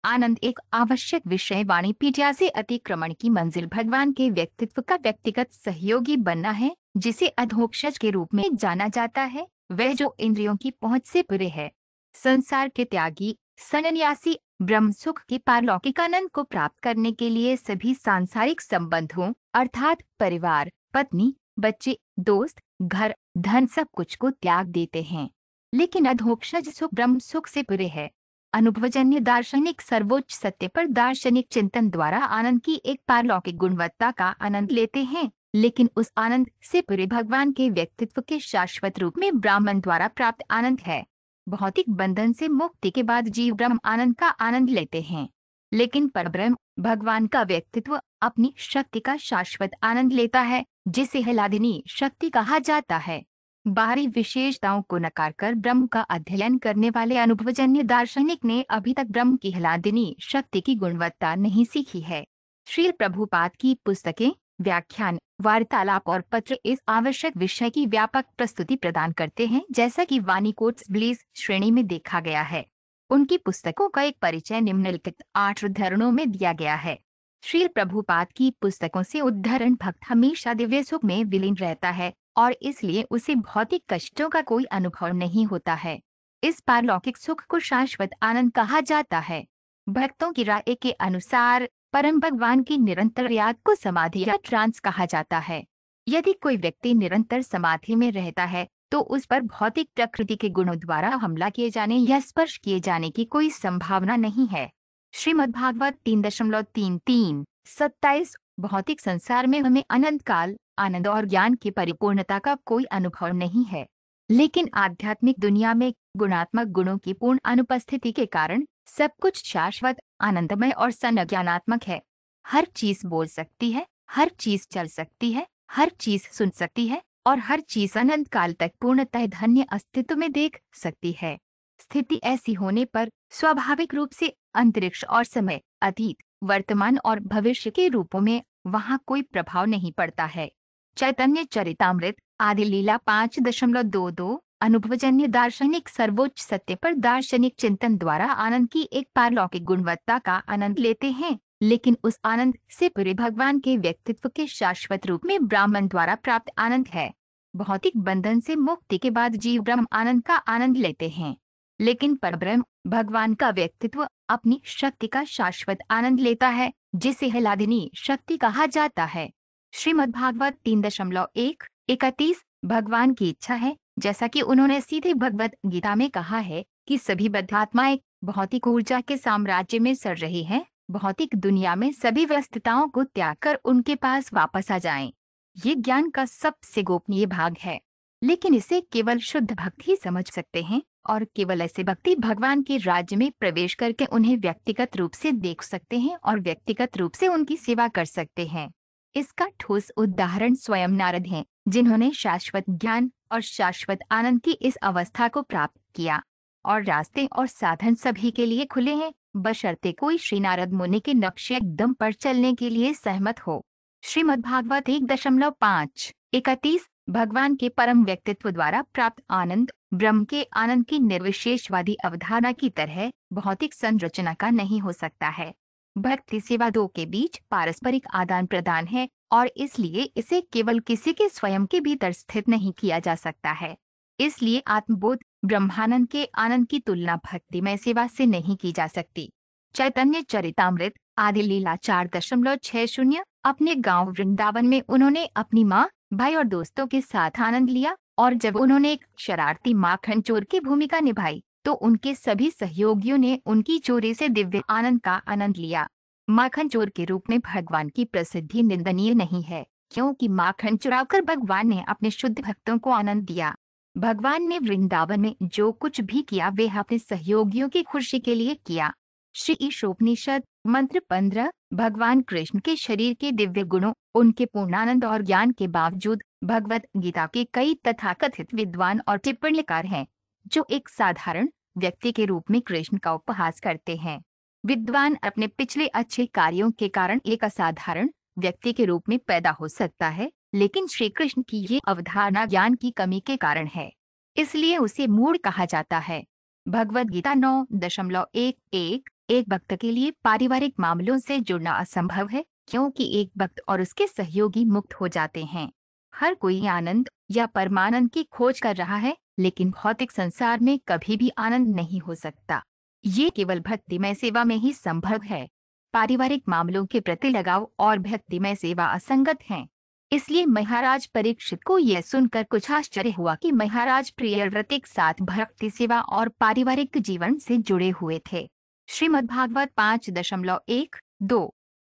आनंद एक आवश्यक विषय वाणिज्य से अतिक्रमण की मंजिल भगवान के व्यक्तित्व का व्यक्तिगत सहयोगी बनना है, जिसे अधोक्षज के रूप में जाना जाता है, वह जो इंद्रियों की पहुंच से परे है। संसार के त्यागी, सन्यासी ब्रह्म सुख के पारलौकिक आनंद को प्राप्त करने के लिए सभी सांसारिक संबंधों अर्थात परिवार, पत्नी, बच्चे, दोस्त, घर, धन सब कुछ को त्याग देते हैं। लेकिन अधोक्षज सुख ब्रह्म सुख से परे है। अनुभवजन्य दार्शनिक सर्वोच्च सत्य पर दार्शनिक चिंतन द्वारा आनंद की एक पारलौकिक गुणवत्ता का आनंद लेते हैं, लेकिन उस आनंद से परे भगवान के व्यक्तित्व के शाश्वत रूप में ब्राह्मण द्वारा प्राप्त आनंद है। भौतिक बंधन से मुक्ति के बाद जीव ब्रह्म आनंद का आनंद लेते हैं, लेकिन परब्रह्म भगवान का व्यक्तित्व अपनी शक्ति का शाश्वत आनंद लेता है, जिसे हलादिनी शक्ति कहा जाता है। बाहरी विशेषताओं को नकार कर ब्रह्म का अध्ययन करने वाले अनुभवजन्य दार्शनिक ने अभी तक ब्रह्म की हलादिनी शक्ति की गुणवत्ता नहीं सीखी है। श्रील प्रभुपाद की पुस्तकें, व्याख्यान, वार्तालाप और पत्र इस आवश्यक विषय की व्यापक प्रस्तुति प्रदान करते हैं, जैसा कि वाणी कोट्स ब्लीस श्रेणी में देखा गया है। उनकी पुस्तकों का एक परिचय निम्नलिखित 8 उद्धरणों में दिया गया है। श्रील प्रभुपाद की पुस्तकों से उद्धरण भक्त हमेशा दिव्य सुख में विलीन रहता है और इसलिए उसे भौतिक कष्टों का कोई अनुभव नहीं होता है। इस पारलौकिक सुख को शाश्वत आनंद कहा जाता है। भक्तों की राय के अनुसार परम भगवान की निरंतर याद को समाधि या ट्रांस कहा जाता है। यदि कोई व्यक्ति निरंतर समाधि में रहता है तो उस पर भौतिक प्रकृति के गुणों द्वारा हमला किए जाने या स्पर्श किए जाने की कोई संभावना नहीं है। श्रीमद्भागवत 3.33-27। भौतिक संसार में हमें अनंत काल आनंद और ज्ञान की परिपूर्णता का कोई अनुभव नहीं है, लेकिन आध्यात्मिक दुनिया में गुणात्मक गुणों की पूर्ण अनुपस्थिति के कारण सब कुछ शाश्वत, आनंदमय और संज्ञानात्मक है। हर चीज बोल सकती है, हर चीज चल सकती है, हर चीज सुन सकती है और हर चीज अनंत काल तक पूर्णतः धन्य अस्तित्व में देख सकती है। स्थिति ऐसी होने पर स्वाभाविक रूप से अंतरिक्ष और समय, अतीत, वर्तमान और भविष्य के रूपों में वहां कोई प्रभाव नहीं पड़ता है। चैतन्य चरितामृत आदि लीला 5.22। अनुभवजन्य दार्शनिक सर्वोच्च सत्य पर दार्शनिक चिंतन द्वारा आनंद की एक पारलौकिक गुणवत्ता का आनंद लेते हैं, लेकिन उस आनंद से परे भगवान के व्यक्तित्व के शाश्वत रूप में ब्राह्मण द्वारा प्राप्त आनंद है। भौतिक बंधन से मुक्ति के बाद जीव ब्रह्म आनंद का आनंद लेते हैं, लेकिन परब्रह्म भगवान का व्यक्तित्व अपनी शक्ति का शाश्वत आनंद लेता है, जिसे हलादिनी शक्ति कहा जाता है। श्रीमद्भागवत 3.1-31। भगवान की इच्छा है, जैसा कि उन्होंने सीधे भगवत गीता में कहा है, कि सभी बद्धात्माएं भौतिक ऊर्जा के साम्राज्य में सड़ रही हैं, भौतिक दुनिया में सभी व्यस्तताओं को त्याग कर उनके पास वापस आ जाएं। ये ज्ञान का सबसे गोपनीय भाग है, लेकिन इसे केवल शुद्ध भक्त ही समझ सकते हैं और केवल ऐसे भक्ति भगवान के राज्य में प्रवेश करके उन्हें व्यक्तिगत रूप से देख सकते हैं और व्यक्तिगत रूप से उनकी सेवा कर सकते हैं। इसका ठोस उदाहरण स्वयं नारद हैं, जिन्होंने शाश्वत ज्ञान और शाश्वत आनंद की इस अवस्था को प्राप्त किया, और रास्ते और साधन सभी के लिए खुले हैं, बशर्ते कोई श्री नारद मुनि के नक्शे दम पर चलने के लिए सहमत हो। श्रीमद्भागवत 1.5-31। भगवान के परम व्यक्तित्व द्वारा प्राप्त आनंद ब्रह्म के आनंद की निर्विशेषवादी अवधारणा की तरह भौतिक संरचना का नहीं हो सकता है। भक्ति सेवा दो के बीच पारस्परिक आदान प्रदान है और इसलिए इसे केवल किसी के स्वयं के भीतर स्थित नहीं किया जा सकता है। इसलिए आत्मबोध ब्रह्मानंद के आनंद की तुलना भक्तिमय सेवा से नहीं की जा सकती। चैतन्य चरितामृत आदि लीला 4.60। अपने गांव वृंदावन में उन्होंने अपनी माँ, भाई और दोस्तों के साथ आनंद लिया, और जब उन्होंने एक शरारती माखन चोर की भूमिका निभाई तो उनके सभी सहयोगियों ने उनकी चोरी से दिव्य आनंद का आनंद लिया। माखन चोर के रूप में भगवान की प्रसिद्धि निंदनीय नहीं है, क्योंकि माखन चुराकर भगवान ने अपने शुद्ध भक्तों को आनंद दिया। भगवान ने वृंदावन में जो कुछ भी किया वे अपने सहयोगियों की खुशी के लिए किया। श्री ईशोपनिषद मंत्र 15। भगवान कृष्ण के शरीर के दिव्य गुणों, उनके पूर्णानंद और ज्ञान के बावजूद भगवत गीता के कई तथाकथित विद्वान और टिप्पणीकार हैं, जो एक साधारण व्यक्ति के रूप में कृष्ण का उपहास करते हैं। विद्वान अपने पिछले अच्छे कार्यों के कारण एक असाधारण व्यक्ति के रूप में पैदा हो सकता है, लेकिन श्री कृष्ण की ये अवधारणा ज्ञान की कमी के कारण है, इसलिए उसे मूढ़ कहा जाता है। भगवद गीता 9.11 एक भक्त के लिए पारिवारिक मामलों से जुड़ना असंभव है, क्योंकि एक भक्त और उसके सहयोगी मुक्त हो जाते हैं। हर कोई आनंद या परमानंद की खोज कर रहा है, लेकिन भौतिक संसार में कभी भी आनंद नहीं हो सकता। ये केवल भक्तिमय सेवा में ही संभव है। पारिवारिक मामलों के प्रति लगाव और भक्तिमय सेवा असंगत हैं। इसलिए महाराज परीक्षित को यह सुनकर कुछ आश्चर्य हुआ कि महाराज प्रियव्रत एक साथ भक्ति सेवा और पारिवारिक जीवन से जुड़े हुए थे। श्रीमद्भागवत 5.1-2